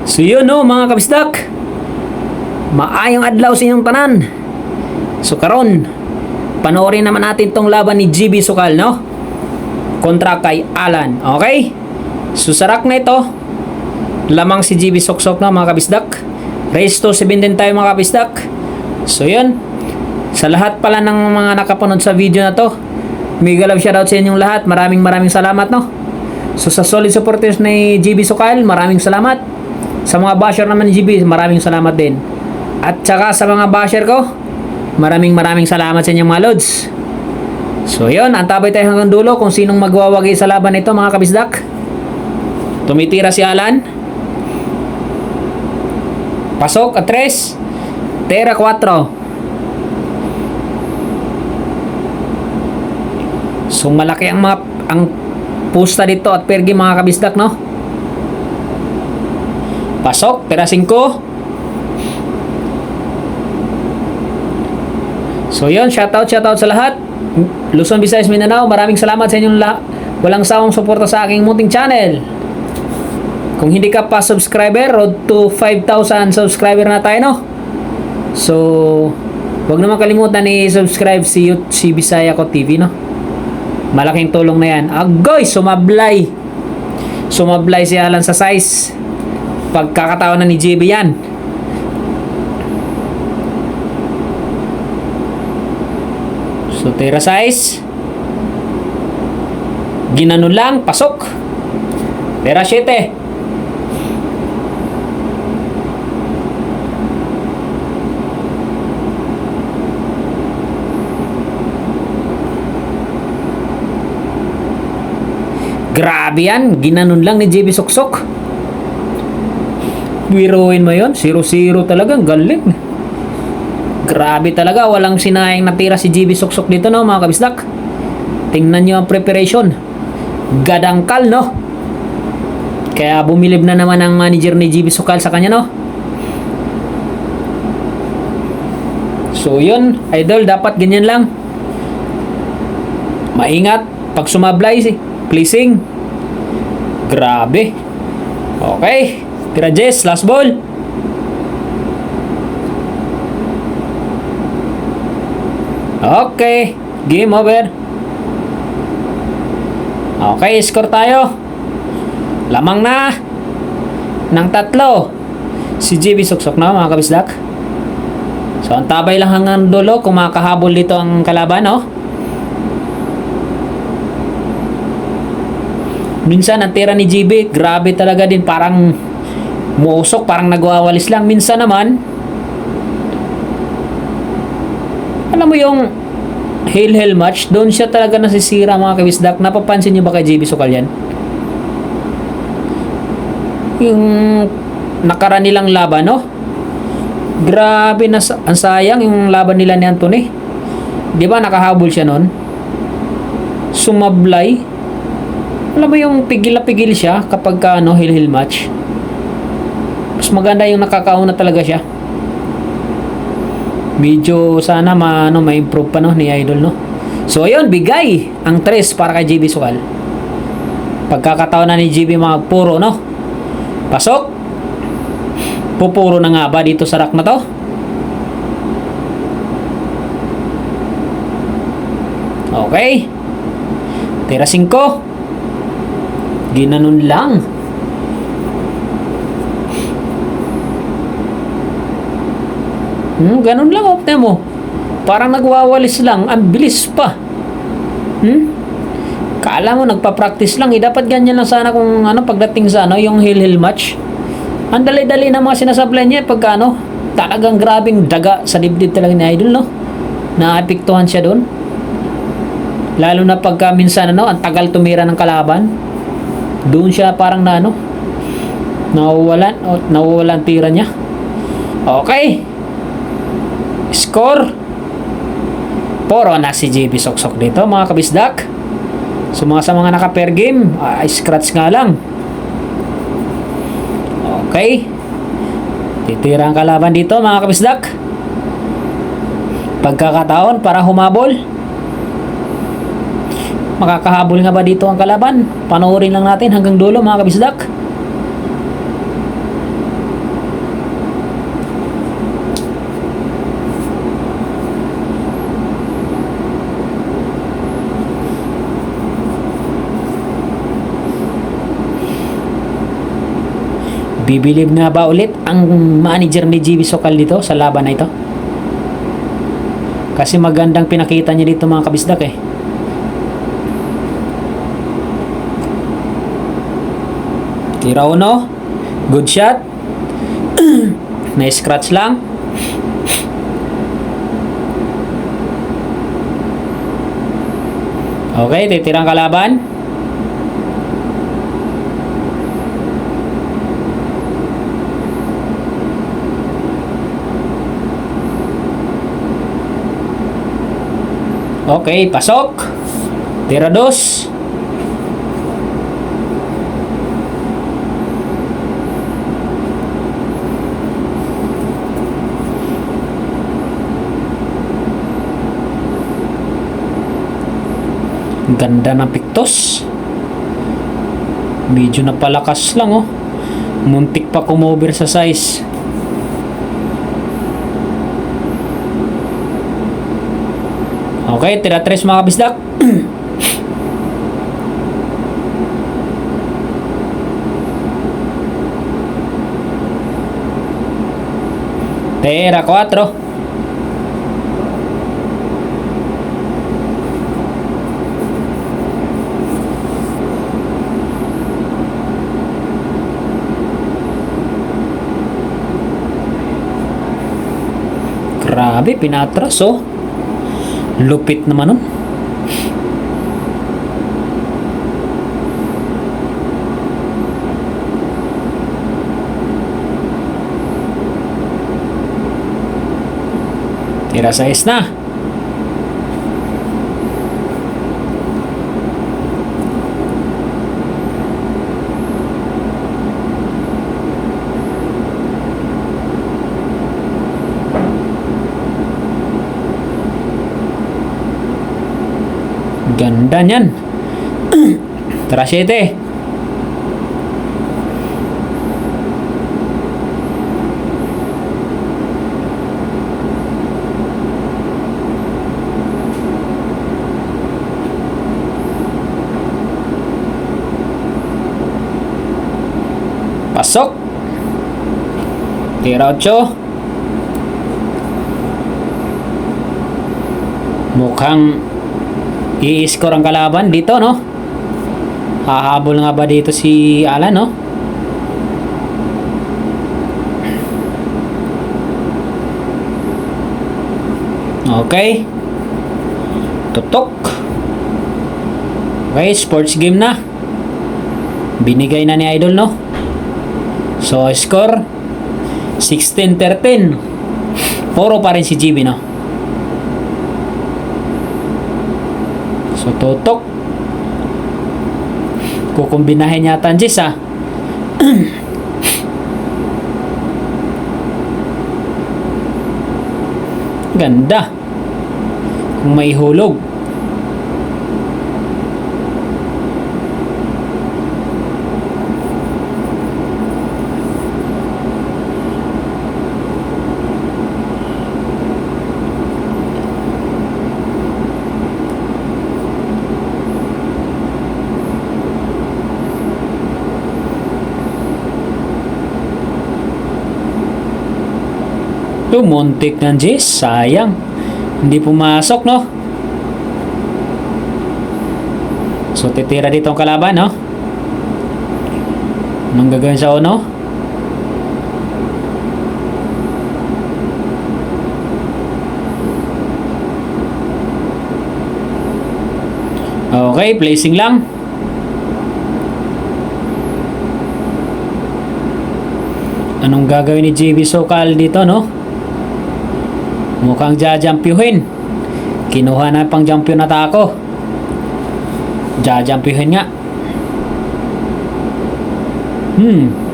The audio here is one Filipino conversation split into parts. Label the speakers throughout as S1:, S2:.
S1: So yun no mga kabisdak, maayong adlaw sa inyong tanan. So karon, panoorin naman natin tong laban ni GB Sukal no, kontra kay Alan. Okay, so sarak na ito, lamang si GB Suksok no mga kabisdak. Race to 17 tayo mga kabisdak. So yun, sa lahat pala ng mga nakapanood sa video na to, mega love shoutout sa inyong lahat. Maraming salamat no. So sa solid supporters ni GB Sukal, maraming salamat. Sa mga basher naman ni GB, maraming salamat din. At saka sa mga basher ko, maraming salamat sa inyong mga lods. So yun, antabay tayo hanggang dulo kung sinong magwawagi sa laban nito mga kabisdak. Tumitira si Alan. Pasok at 3, tira 4. So malaki ang pusta dito at pergi mga kabisdak no. Pasok, tira 5. So yun, shoutout sa lahat. Luzon, Visayas, Mindanao, maraming salamat sa inyong walang sawang suporta sa aking munting channel. Kung hindi ka pa subscriber, road to 5,000 subscriber na tayo no. So huwag naman kalimutan i-subscribe si Bisaya ko TV no. Malaking tulong na yan. Agoy, sumablay si Alan sa size. Pagkakataon na ni JB yan. So tira size, ginanon lang, pasok. Tira 7. Grabe yan, ginanon lang ni JB Suksok. Biruin mo yun, 0-0 talaga, galing. Grabe talaga, walang sinayang natira si GB Suksok dito no mga kabisdak. Tingnan nyo ang preparation, gadangkal no. Kaya bumilib na naman ang manager ni GB Sukal sa kanya no. So yun, idol, dapat ganyan lang. Maingat pag sumablay pleasing. Grabe. Okay, tira Jess, last ball. Okay, game over. Okay, score tayo. Lamang na ng 3 si GB Suksok na mga kabisdak. So antabay lang hanggang dulo kung makahabol dito ang kalaban no. Minsan ang tira ni GB, grabe talaga din, parang muusok, parang nagwawalis lang. Minsan naman, alam mo yung hail match, doon siya talaga nasisira mga kabisdak. Napapansin nyo ba kay GB Sukal yan? Yung nakaraan nilang laban no, grabe na ang sayang yung laban nila ni Anthony. Di ba nakahabol siya noon, sumablay. Alam mo yung pigil na pigil siya kapag hill match. Mas maganda yung nakakauna talaga siya. Medyo sana ma-improve pa no ni Idol no. So ayun, bigay ang 3 para kay GB Sukal. Pagkakataon na ni GB magpuro no. Pasok. Pupuro na nga ba dito sa rack na to? Okay. Tira 5. Ginanon lang. Ganun lang opte mo. Parang nagwawalis lang, ang bilis pa. Kala mo nagpa-practice lang, dapat ganyan lang sana kung pagdating sa yung hill match. Ang dali-dali na mga sinasablay niya pagka talagang grabing daga sa dibdib talaga ni Idol no. Naapektuhan siya doon. Lalo na pagka minsan ang tagal tumira ng kalaban. Doon siya parang nawawalan tira niya. Okay, score 4 na si JB Suksok dito mga kabisdak. So sa mga naka-pair game, scratch nga lang. Okay, titira ang kalaban dito mga kabisdak. Pagkakataon para humabol. Makakahabol nga ba dito ang kalaban? Panoorin lang natin hanggang dulo mga kabisdak. Bibilib nga ba ulit ang manager ni GB Sokal dito sa laban na ito? Kasi magandang pinakita niya dito mga kabisdak eh. Tira uno. Good shot. Na-scratch lang. Okay, titirang kalaban. Okay, pasok. Tira dos. Ganda ng piktos. Medyo napalakas lang oh. Muntik pa kumover sa size. Okay, tira 3 mga kabisdak. Tira 4. Grabe, pinatras oh. Lupit naman nun. Tira 6 na. Ganda niyan. Tira 7. Pasok. Tira 8. Mukhang i-score ang kalaban dito, no? Hahabol nga ba dito si Alan, no? Okay. Tutok. Okay, sports game na. Binigay na ni Idol, no? So, score 16-13. Puro pa rin si GB, no? So, tutok. Kukumbinahin yata ang Jis, ha? Ganda. Kung may hulog. Muntik ng Jis, sayang hindi pumasok, no? So titira dito ang kalaban, no? Anong gagawin sa uno? Okay, placing lang. Anong gagawin ni GB Sokal dito, no? Mukhang jajampyuhin. Kinuha na pang jampyo na tako. Jajampyuhin nga.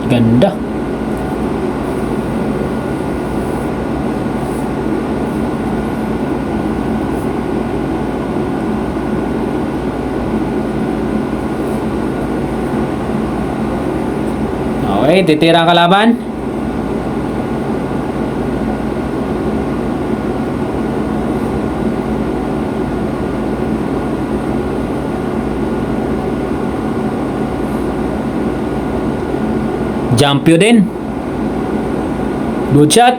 S1: Ganda. Okay, titira ang kalaban. Jumpyo din. Good shot.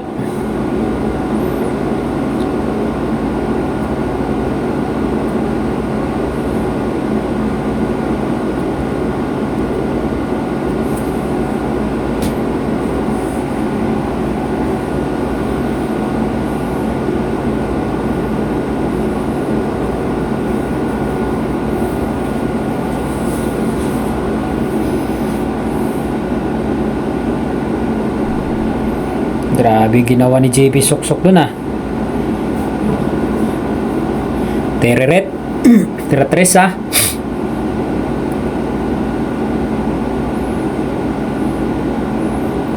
S1: Grabe ginawa ni JP Suksok dun ah. Tereret. Tira-tres ah.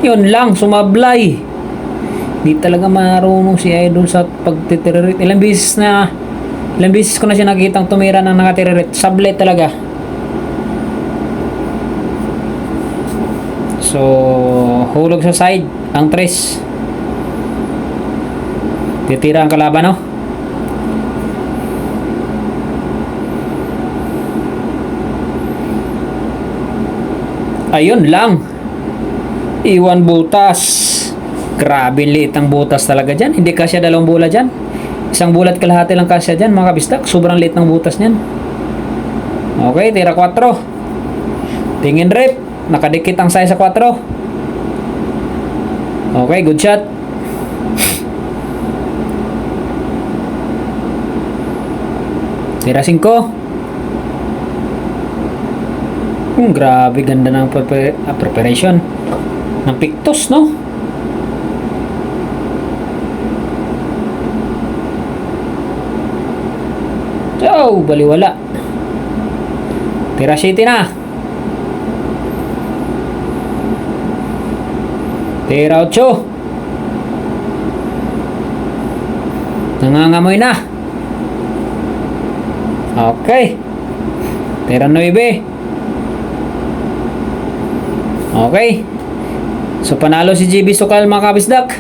S1: Yun lang, sumablay. Di talaga marunong si Idol sa pagtitiririt. Ilang beses ko na siya nakitang tumira ng nakatiririt. Sablay talaga. So, hulog sa side ang tres. Titira ang kalaban, no? Ayun lang. Iwan butas. Grabe liit ang butas talaga dyan. Hindi kasya dalawang bola dyan. Isang bulat kalahati lang kasya dyan, mga kabistak. Sobrang liit ng butas nyan. Okay, tira 4. Tingin rep. Nakadikit ang size sa 4. Okay, good shot. Tira 5. Grabe ganda ng preparation ng pictus, no? So, baliwala. Tira 7 na. Tira 8. Nangangamoy na. Okay. Tira 9. Okay. So panalo si JB Sukal, mga kabisdak.